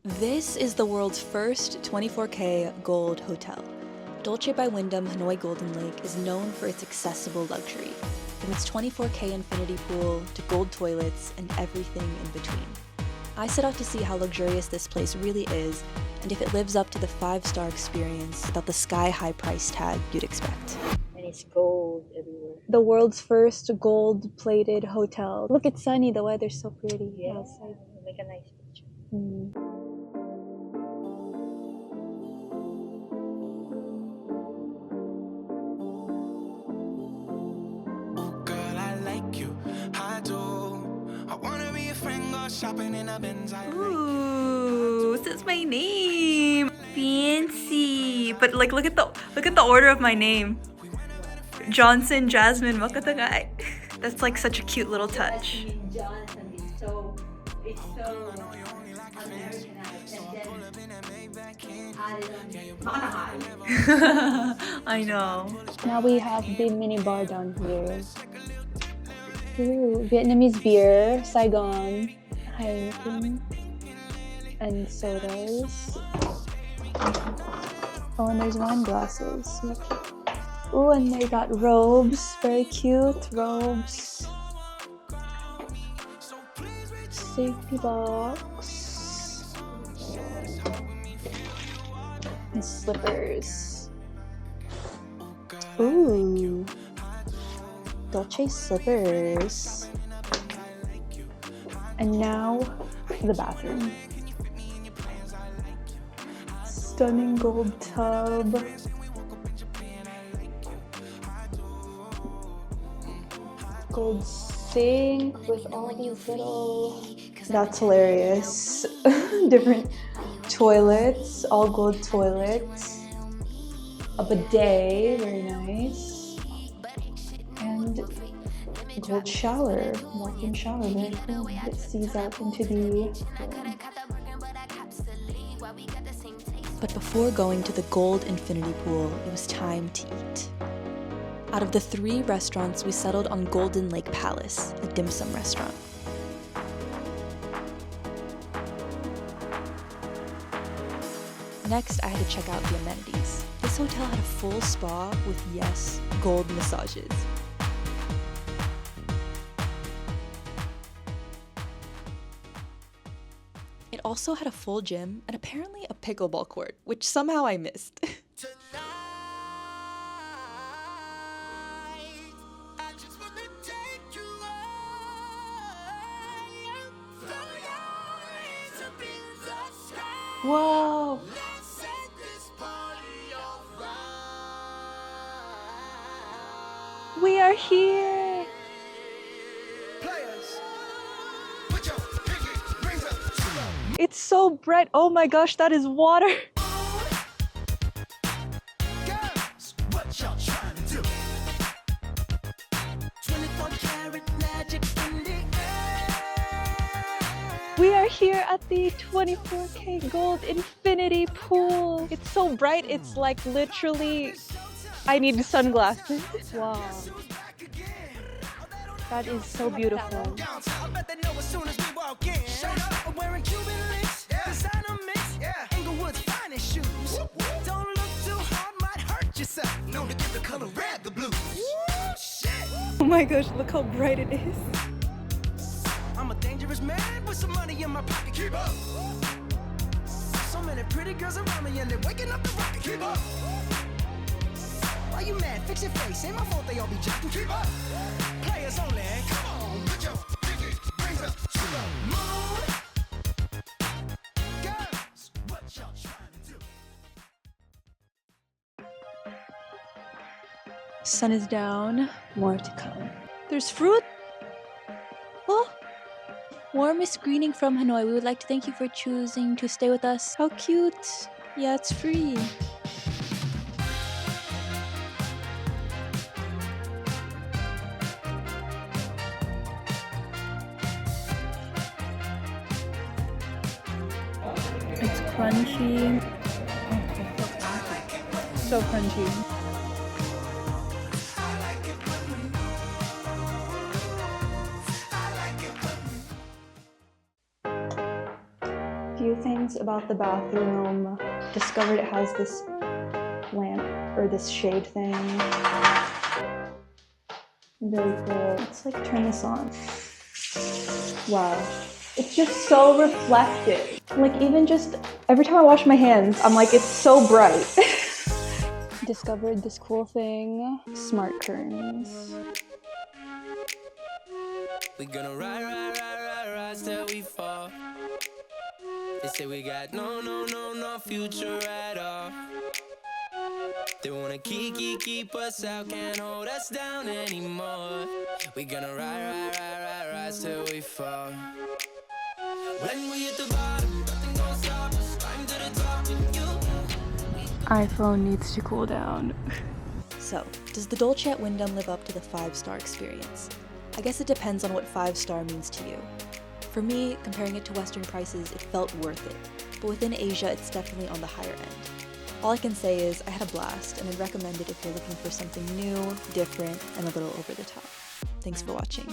This is the world's first 24K gold hotel. Dolce by Wyndham Hanoi Golden Lake is known for its accessible luxury, from its 24K infinity pool to gold toilets and everything in between. I set out to see how luxurious this place really is and if it lives up to the 5-star experience without the sky-high price tag you'd expect. And it's gold everywhere. The world's first gold-plated hotel. Look, it's sunny. The weather's so pretty outside. Make a nice picture. Ooh, this is my name. Fancy. But like, look at the order of my name. Johnson, Jasmine, Makatagai. That's like such a cute little touch. Johnson is so Americanized, and then I know. Now we have the mini bar down here. Ooh, Vietnamese beer, Saigon, Heineken, and sodas. Oh, and there's wine glasses. Oh, and they got robes, very cute robes. Safety box. And slippers. Ooh. Dolce slippers. And now the bathroom. Stunning gold tub. Gold sink with all these little... That's hilarious. Different toilets, all gold toilets. A bidet, very nice. And gold shower, walk-in shower, very cool. It sees out into the room. But before going to the gold infinity pool, it was time to eat. Out of the 3 restaurants, we settled on Golden Lake Palace, a dim sum restaurant. Next, I had to check out the amenities. This hotel had a full spa with, yes, gold massages. It also had a full gym and apparently a pickleball court, which somehow I missed. Whoa! We are here! It's so bright. Oh my gosh, that is water. We are here at the 24K gold infinity pool. It's so bright, it's like literally, I need sunglasses. Wow. That is so beautiful. Oh my gosh, look how bright it is. I'm a dangerous man with some money in my pocket. Keep up. So many pretty girls around me and they're waking up the rocket. Keep up. Why you mad? Fix your face. Ain't my fault they all be jacking. Keep up. Players only. Come on, put your pinky rings up to the moon. Girls, what y'all trying to do? Sun is down, more to come. There's fruit? Oh! Warmest greeting from Hanoi. We would like to thank you for choosing to stay with us. How cute! Yeah, it's free. It's crunchy. So crunchy. Few things things about the bathroom. Discovered it has this lamp or this shade thing. Very cool. Let's like turn this on. Wow. It's just so reflective. Like even just every time I wash my hands, I'm like, it's so bright. Discovered this cool thing. Smart curtains. We gonna rise till we fall. They say we got no future at all. They wanna keep us out, can't hold us down anymore. We gonna rise till we fall. When we hit the bottom, nothing gonna stop us. Climb to the top with you. iPhone needs to cool down. So, does the Dolce at Wyndham live up to the 5-star experience? I guess it depends on what 5-star means to you. For me, comparing it to Western prices, it felt worth it, but within Asia, it's definitely on the higher end. All I can say is I had a blast, and I'd recommend it if you're looking for something new, different, and a little over the top. Thanks for watching.